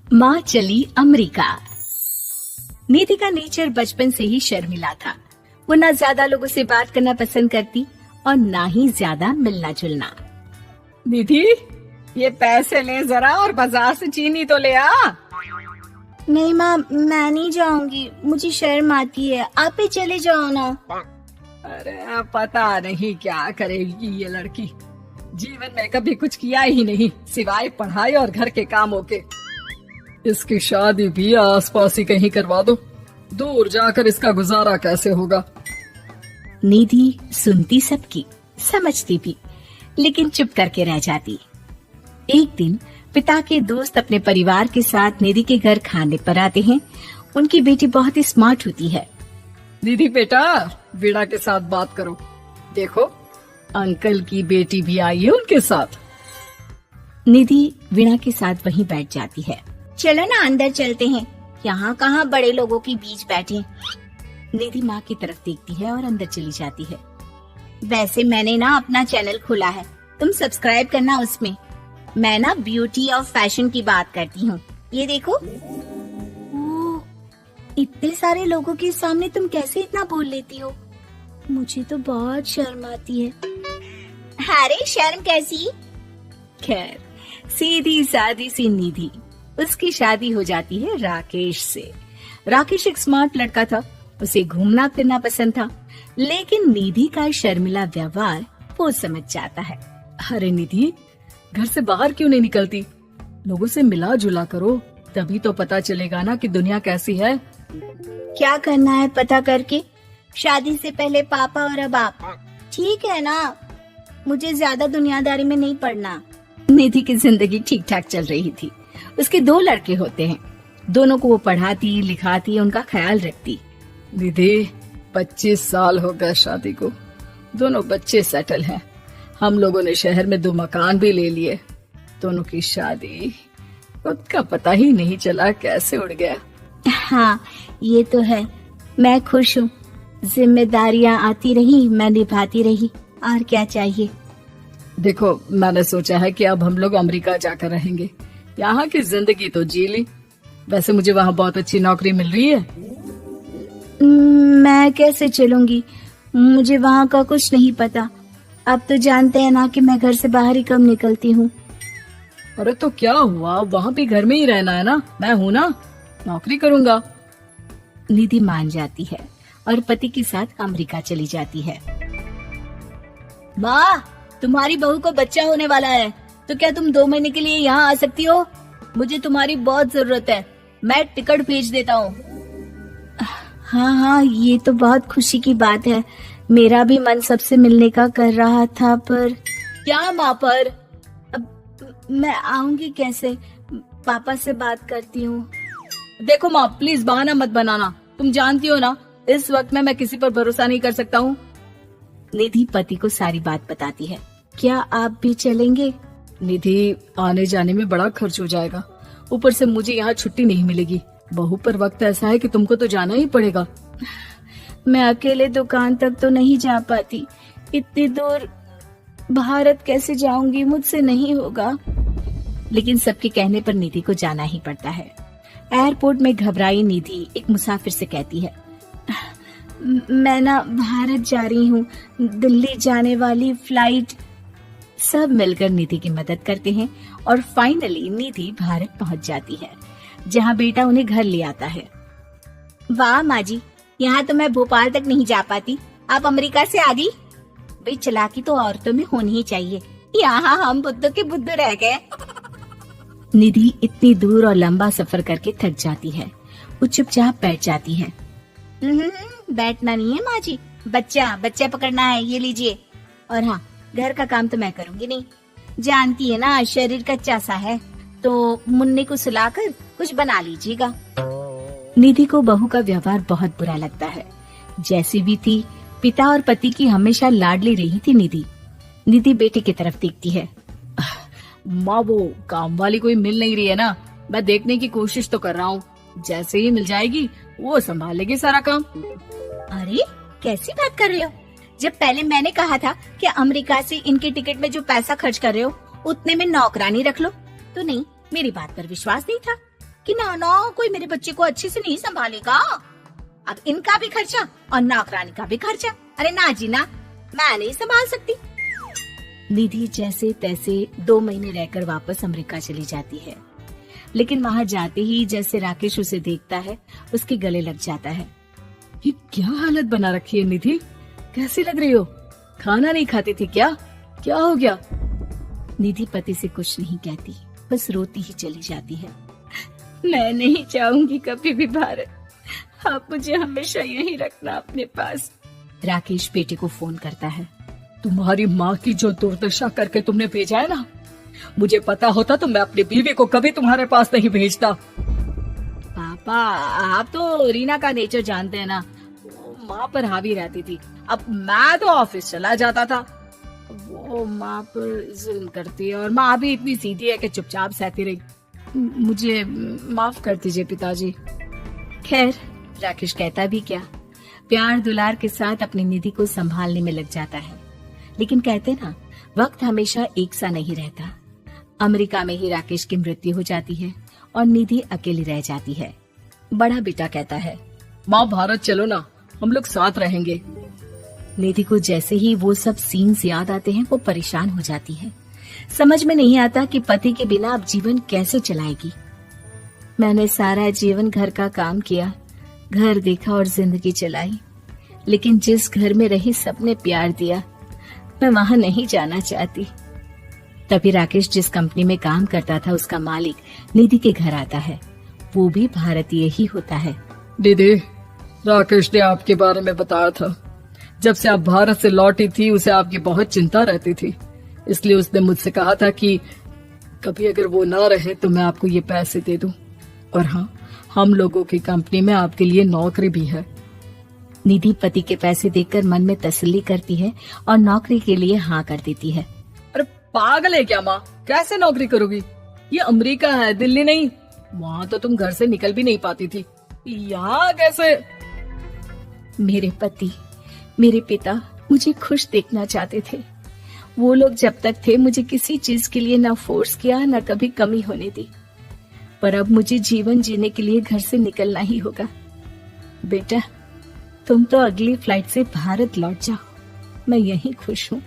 माँ चली अमेरिका। निधि का नेचर बचपन से ही शर्मिला था। वो ना ज्यादा लोगों से बात करना पसंद करती और ना ही ज्यादा मिलना जुलना। निधि, ये पैसे ले जरा और बाजार से चीनी तो ले आ। नहीं माँ, मैं नहीं जाऊंगी, मुझे शर्म आती है, आप ही चले जाओ ना। अरे पता नहीं क्या करेगी ये लड़की, जीवन में कभी कुछ किया ही नहीं सिवाय पढ़ाई और घर के कामों के। इसकी शादी भी आसपास ही कहीं करवा दो, दूर जाकर इसका गुजारा कैसे होगा। निधि सुनती सबकी, समझती भी, लेकिन चुप करके रह जाती। एक दिन पिता के दोस्त अपने परिवार के साथ निधि के घर खाने पर आते हैं। उनकी बेटी बहुत ही स्मार्ट होती है। निधि बेटा, वीणा के साथ बात करो, देखो अंकल की बेटी भी आई है उनके साथ। निधि वीणा के साथ वहीं बैठ जाती है। चलो ना अंदर चलते हैं, यहाँ कहाँ बड़े लोगों के बीच बैठे। निधि माँ की तरफ देखती है और अंदर चली जाती है। वैसे मैंने ना अपना चैनल खोला है, तुम सब्सक्राइब करना उसमें। मैं ना ब्यूटी और फैशन की बात करती हूँ, ये देखो। ओह, इतने सारे लोगों के सामने तुम कैसे इतना बोल लेती हो? मुझे तो बहुत शर्म आती है। अरे शर्म कैसी? खैर, सीधी सादी सी निधि, उसकी शादी हो जाती है राकेश से। राकेश एक स्मार्ट लड़का था, उसे घूमना फिरना पसंद था, लेकिन निधि का शर्मिला व्यवहार वो समझ जाता है। अरे निधि, घर से बाहर क्यों नहीं निकलती? लोगों से मिला जुला करो, तभी तो पता चलेगा ना कि दुनिया कैसी है। क्या करना है पता करके? शादी से पहले पापा और अब आप, ठीक है ना? मुझे ज्यादा दुनियादारी में नहीं पड़ना। निधि की जिंदगी ठीक ठाक चल रही थी। उसके 2 लड़के होते हैं, दोनों को वो पढ़ाती लिखाती, उनका ख्याल रखती। निधि, 25 साल हो गए शादी को, दोनों बच्चे सेटल हैं। हम लोगों ने शहर में 2 मकान भी ले लिए। दोनों की शादी खुद का पता ही नहीं चला कैसे उड़ गया। हाँ, ये तो है। मैं खुश हूँ, जिम्मेदारियाँ आती रही, मैं निभाती रही, और क्या चाहिए। देखो, मैंने सोचा है कि अब हम लोग अमेरिका जाकर रहेंगे। यहाँ की जिंदगी तो जी ली, वैसे मुझे वहाँ बहुत अच्छी नौकरी मिल रही है। मैं कैसे चलूंगी? मुझे वहाँ का कुछ नहीं पता। अब तो जानते हैं ना कि मैं घर से बाहर ही कम निकलती हूँ। अरे तो क्या हुआ, वहाँ भी घर में ही रहना है ना, मैं हूँ ना, नौकरी करूँगा। निधि मान जाती है और पति के साथ अमेरिका चली जाती है। माँ, तुम्हारी बहू को बच्चा होने वाला है, तो क्या तुम 2 महीने के लिए यहाँ आ सकती हो? मुझे तुम्हारी बहुत जरूरत है, मैं टिकट भेज देता हूँ। हाँ, ये तो बहुत खुशी की बात है। मेरा भी मन सबसे मिलने का कर रहा था, पर क्या माँ पर? अब मैं आऊंगी कैसे? पापा से बात करती हूँ। देखो माँ, प्लीज बहाना मत बनाना, तुम जानती हो ना इस वक्त में मैं किसी पर भरोसा नहीं कर सकता हूँ। निधि पति को सारी बात बताती है। क्या आप भी चलेंगे? निधि, आने जाने में बड़ा खर्च हो जाएगा, ऊपर से मुझे यहाँ छुट्टी नहीं मिलेगी। बहू पर वक्त ऐसा है कि तुमको तो जाना ही पड़ेगा। मैं अकेले दुकान तक तो नहीं जा पाती, इतनी दूर भारत कैसे जाऊंगी? मुझसे नहीं होगा। लेकिन सबके कहने पर निधि को जाना ही पड़ता है। एयरपोर्ट में घबराई निधि एक मुसाफिर से कहती है, मैं ना भारत जा रही हूँ, दिल्ली जाने वाली फ्लाइट। सब मिलकर निधि की मदद करते हैं और फाइनली निधि भारत पहुँच जाती है, जहाँ बेटा उन्हें घर ले आता है। वाह माँ जी, यहाँ तो मैं भोपाल तक नहीं जा पाती, आप अमेरिका से आ गई। भाई, चालाकी तो औरतों में होनी ही चाहिए, यहाँ हम बुद्धू के बुद्धू रह गए। निधि इतनी दूर और लंबा सफर करके थक जाती है, वो चुपचाप बैठ जाती है। बैठना नहीं है माँ जी, बच्चा पकड़ना है, ये लीजिए। और हाँ, घर का काम तो मैं करूँगी नहीं, जानती है ना शरीर कच्चा सा है, तो मुन्ने को सुलाकर कुछ बना लीजिएगा। निधि को बहू का व्यवहार बहुत बुरा लगता है। जैसी भी थी, पिता और पति की हमेशा लाडली रही थी निधि। निधि बेटे की तरफ देखती है। माँ, वो काम वाली कोई मिल नहीं रही है ना, मैं देखने की कोशिश तो कर रहा हूँ, जैसे ही मिल जाएगी वो संभालेगी सारा काम। अरे कैसी बात कर रहे हो? जब पहले मैंने कहा था कि अमेरिका से इनके टिकट में जो पैसा खर्च कर रहे हो उतने में नौकरानी रख लो, तो नहीं, मेरी बात पर विश्वास नहीं था। कि ना ना कोई मेरे बच्चे को अच्छे से नहीं संभालेगा। अब इनका भी खर्चा और नौकरानी का भी खर्चा। अरे ना जी ना, मैं नहीं संभाल सकती। निधि जैसे तैसे 2 महीने रहकर वापस अमेरिका चली जाती है, लेकिन वहां जाते ही जैसे राकेश उसे देखता है उसके गले लग जाता है। ये क्या हालत बना रखी है निधि, कैसी लग रही हो? खाना नहीं खाती थी क्या? क्या हो गया? निधि पति से कुछ नहीं कहती, बस रोती ही चली जाती है। मैं नहीं चाहूंगी कभी भी भारत, आप मुझे हमेशा यहीं रखना अपने पास। राकेश बेटे को फोन करता है। तुम्हारी माँ की जो दुर्दशा करके तुमने भेजा है ना, मुझे पता होता तो मैं अपनी बीवी को कभी तुम्हारे पास नहीं भेजता। पापा, आप तो रीना का नेचर जानते हैं ना, माँ पर हावी रहती थी। अब मैं तो ऑफिस चला जाता था, वो माँ पर जुल्म करती है और माँ भी इतनी सीधी है कि चुपचाप सहती रही। मुझे माफ कर दीजिए पिताजी। खैर, राकेश कहता भी क्या, प्यार दुलार के साथ अपनी निधि को संभालने में लग जाता है। लेकिन कहते ना, वक्त हमेशा एक सा नहीं रहता। अमेरिका में ही राकेश की मृत्यु हो जाती है और निधि अकेली रह जाती है। बड़ा बेटा कहता है, माँ भारत चलो ना, हम लोग साथ रहेंगे। निधि को जैसे ही वो सब सीन्स याद आते हैं वो परेशान हो जाती है। समझ में नहीं आता कि पति के बिना अब जीवन कैसे चलाएगी। मैंने सारा जीवन घर का काम किया, घर देखा और जिंदगी चलाई, लेकिन जिस घर में रही सबने प्यार दिया, मैं वहां नहीं जाना चाहती। तभी राकेश जिस कंपनी में काम करता था उसका मालिक निधि के घर आता है। वो भी भारतीय ही होता है। दीदी, राकेश ने आपके बारे में बताया था। जब से आप भारत से लौटी थी उसे आपकी बहुत चिंता रहती थी, इसलिए उसने मुझसे कहा था कि कभी अगर वो ना रहे तो मैं आपको ये पैसे दे दूं। और हाँ, हम लोगों की कंपनी में आपके लिए नौकरी भी है। निधि पति के पैसे देखकर मन में तसल्ली करती है और नौकरी के लिए हाँ कर देती है। अरे पागल है क्या माँ, कैसे नौकरी करोगी? ये अमेरिका है, दिल्ली नहीं। वहाँ तो तुम घर से निकल भी नहीं पाती थी, यहाँ कैसे? मेरे पति, मेरे पिता मुझे खुश देखना चाहते थे। वो लोग जब तक थे मुझे किसी चीज के लिए ना फोर्स किया, ना कभी कमी होने दी। पर अब मुझे जीवन जीने के लिए घर से निकलना ही होगा। बेटा, तुम तो अगली फ्लाइट से भारत लौट जाओ, मैं यहीं खुश हूँ।